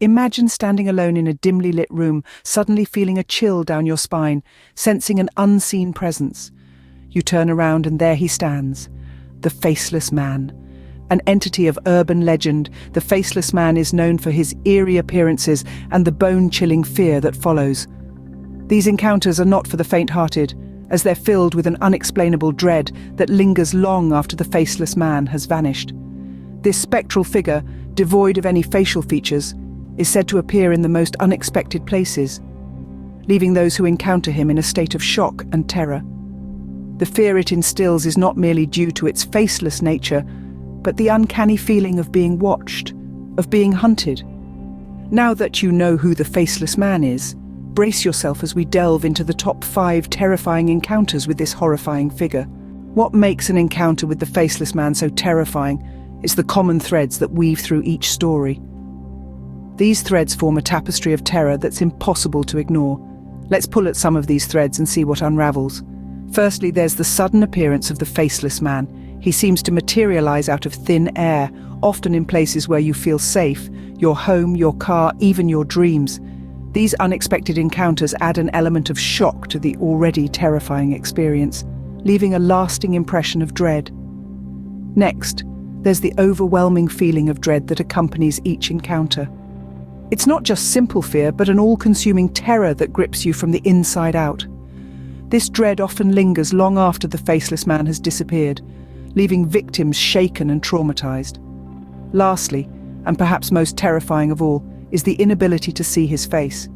Imagine standing alone in a dimly lit room, suddenly feeling a chill down your spine, sensing an unseen presence. You turn around and there he stands, the Faceless Man. An entity of urban legend, the Faceless Man is known for his eerie appearances and the bone-chilling fear that follows. These encounters are not for the faint-hearted, as they're filled with an unexplainable dread that lingers long after the Faceless Man has vanished. This spectral figure, devoid of any facial features, is said to appear in the most unexpected places, leaving those who encounter him in a state of shock and terror. The fear it instills is not merely due to its faceless nature, but the uncanny feeling of being watched, of being hunted. Now that you know who the Faceless Man is, brace yourself as we delve into the top 5 terrifying encounters with this horrifying figure. What makes an encounter with the Faceless Man so terrifying is the common threads that weave through each story. These threads form a tapestry of terror that's impossible to ignore. Let's pull at some of these threads and see what unravels. Firstly, there's the sudden appearance of the Faceless Man. He seems to materialize out of thin air, often in places where you feel safe, your home, your car, even your dreams. These unexpected encounters add an element of shock to the already terrifying experience, leaving a lasting impression of dread. Next, there's the overwhelming feeling of dread that accompanies each encounter. It's not just simple fear, but an all-consuming terror that grips you from the inside out. This dread often lingers long after the Faceless Man has disappeared, leaving victims shaken and traumatized. Lastly, and perhaps most terrifying of all, is the inability to see his face.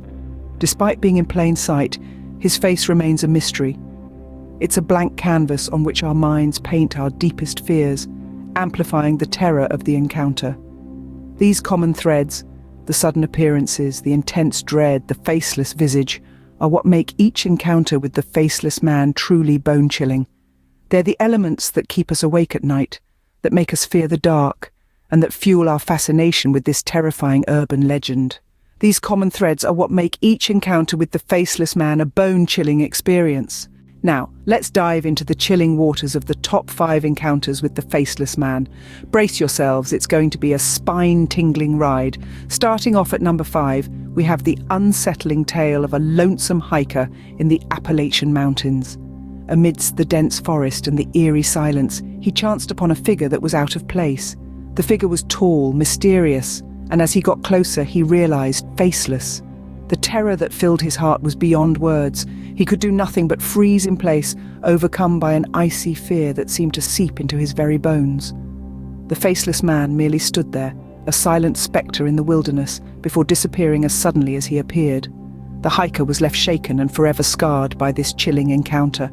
Despite being in plain sight, his face remains a mystery. It's a blank canvas on which our minds paint our deepest fears, amplifying the terror of the encounter. These common threads, the sudden appearances, the intense dread, the faceless visage, are what make each encounter with the Faceless Man truly bone-chilling. They're the elements that keep us awake at night, that make us fear the dark, and that fuel our fascination with this terrifying urban legend. These common threads are what make each encounter with the Faceless Man a bone-chilling experience. Now, let's dive into the chilling waters of the top 5 encounters with the Faceless Man. Brace yourselves, it's going to be a spine-tingling ride. Starting off at number 5, we have the unsettling tale of a lonesome hiker in the Appalachian Mountains. Amidst the dense forest and the eerie silence, he chanced upon a figure that was out of place. The figure was tall, mysterious, and as he got closer, he realized faceless. The terror that filled his heart was beyond words. He could do nothing but freeze in place, overcome by an icy fear that seemed to seep into his very bones. The Faceless Man merely stood there, a silent spectre in the wilderness, before disappearing as suddenly as he appeared. The hiker was left shaken and forever scarred by this chilling encounter.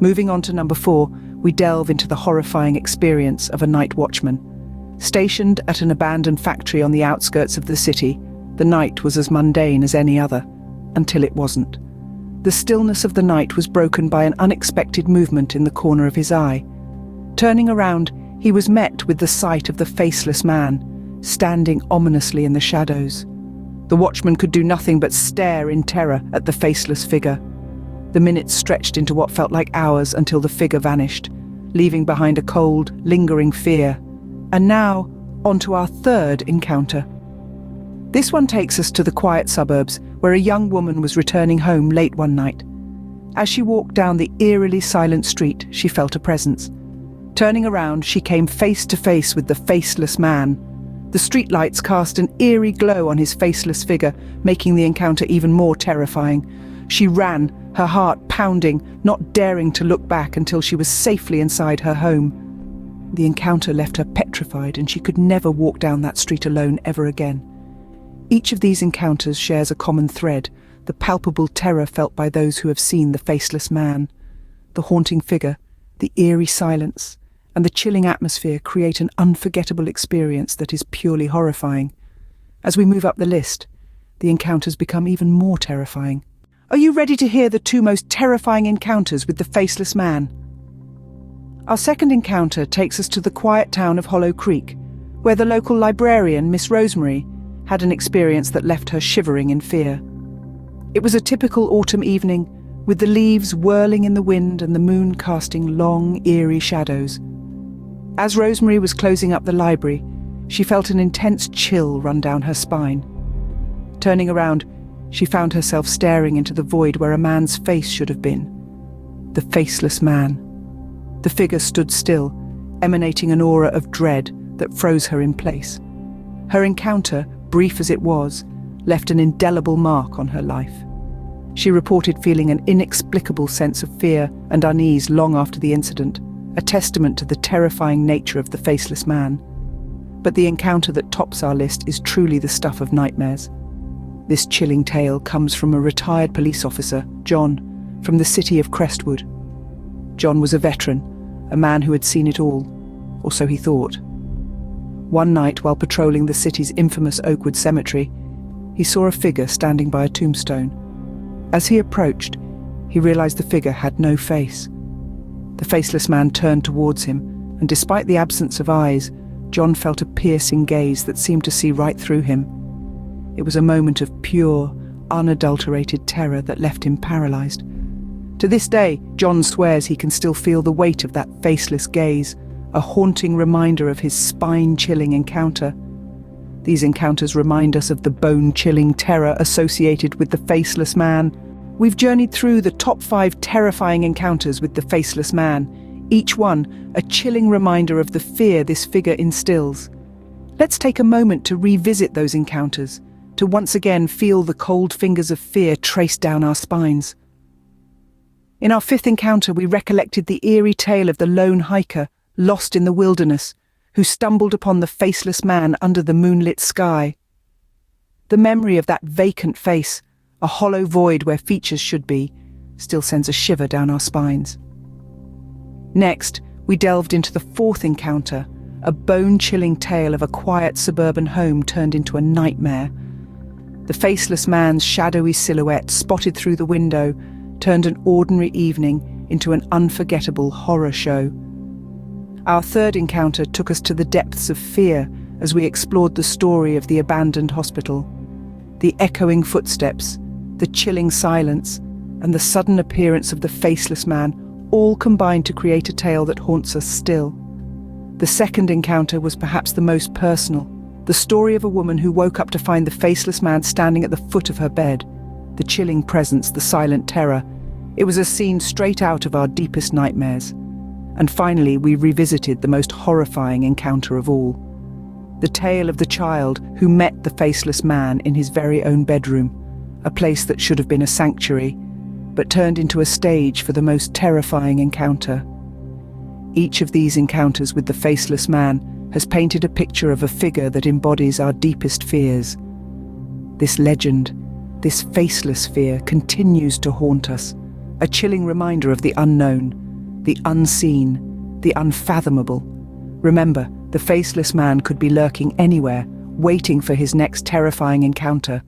Moving on to number 4, we delve into the horrifying experience of a night watchman. Stationed at an abandoned factory on the outskirts of the city, the night was as mundane as any other, until it wasn't. The stillness of the night was broken by an unexpected movement in the corner of his eye. Turning around, he was met with the sight of the Faceless Man, standing ominously in the shadows. The watchman could do nothing but stare in terror at the faceless figure. The minutes stretched into what felt like hours until the figure vanished, leaving behind a cold, lingering fear. And now, on to our 3rd encounter. This one takes us to the quiet suburbs, where a young woman was returning home late one night. As she walked down the eerily silent street, she felt a presence. Turning around, she came face to face with the Faceless Man. The streetlights cast an eerie glow on his faceless figure, making the encounter even more terrifying. She ran, her heart pounding, not daring to look back until she was safely inside her home. The encounter left her petrified, and she could never walk down that street alone ever again. Each of these encounters shares a common thread, the palpable terror felt by those who have seen the Faceless Man. The haunting figure, the eerie silence, and the chilling atmosphere create an unforgettable experience that is purely horrifying. As we move up the list, the encounters become even more terrifying. Are you ready to hear the 2 most terrifying encounters with the Faceless Man? Our 2nd encounter takes us to the quiet town of Hollow Creek, where the local librarian, Miss Rosemary, had an experience that left her shivering in fear. It was a typical autumn evening, with the leaves whirling in the wind and the moon casting long, eerie shadows. As Rosemary was closing up the library, she felt an intense chill run down her spine. Turning around, she found herself staring into the void where a man's face should have been. The Faceless Man. The figure stood still, emanating an aura of dread that froze her in place. Her encounter, brief as it was, left an indelible mark on her life. She reported feeling an inexplicable sense of fear and unease long after the incident, a testament to the terrifying nature of the Faceless Man. But the encounter that tops our list is truly the stuff of nightmares. This chilling tale comes from a retired police officer, John, from the city of Crestwood. John was a veteran, a man who had seen it all, or so he thought. One night, while patrolling the city's infamous Oakwood Cemetery, he saw a figure standing by a tombstone. As he approached, he realized the figure had no face. The Faceless Man turned towards him, and despite the absence of eyes, John felt a piercing gaze that seemed to see right through him. It was a moment of pure, unadulterated terror that left him paralyzed. To this day, John swears he can still feel the weight of that faceless gaze, a haunting reminder of his spine-chilling encounter. These encounters remind us of the bone-chilling terror associated with the Faceless Man. We've journeyed through the top 5 terrifying encounters with the Faceless Man, each one a chilling reminder of the fear this figure instills. Let's take a moment to revisit those encounters, to once again feel the cold fingers of fear trace down our spines. In our 5th encounter, we recollected the eerie tale of the lone hiker, lost in the wilderness, who stumbled upon the Faceless Man under the moonlit sky. The memory of that vacant face, a hollow void where features should be, still sends a shiver down our spines. Next, we delved into the 4th encounter, a bone-chilling tale of a quiet suburban home turned into a nightmare. The Faceless Man's shadowy silhouette spotted through the window turned an ordinary evening into an unforgettable horror show. Our 3rd encounter took us to the depths of fear as we explored the story of the abandoned hospital. The echoing footsteps, the chilling silence, and the sudden appearance of the Faceless Man all combined to create a tale that haunts us still. The 2nd encounter was perhaps the most personal, the story of a woman who woke up to find the Faceless Man standing at the foot of her bed. The chilling presence, the silent terror. It was a scene straight out of our deepest nightmares. And finally, we revisited the most horrifying encounter of all. The tale of the child who met the Faceless Man in his very own bedroom, a place that should have been a sanctuary, but turned into a stage for the most terrifying encounter. Each of these encounters with the Faceless Man has painted a picture of a figure that embodies our deepest fears. This legend, this faceless fear, continues to haunt us, a chilling reminder of the unknown, the unseen, the unfathomable. Remember, the Faceless Man could be lurking anywhere, waiting for his next terrifying encounter.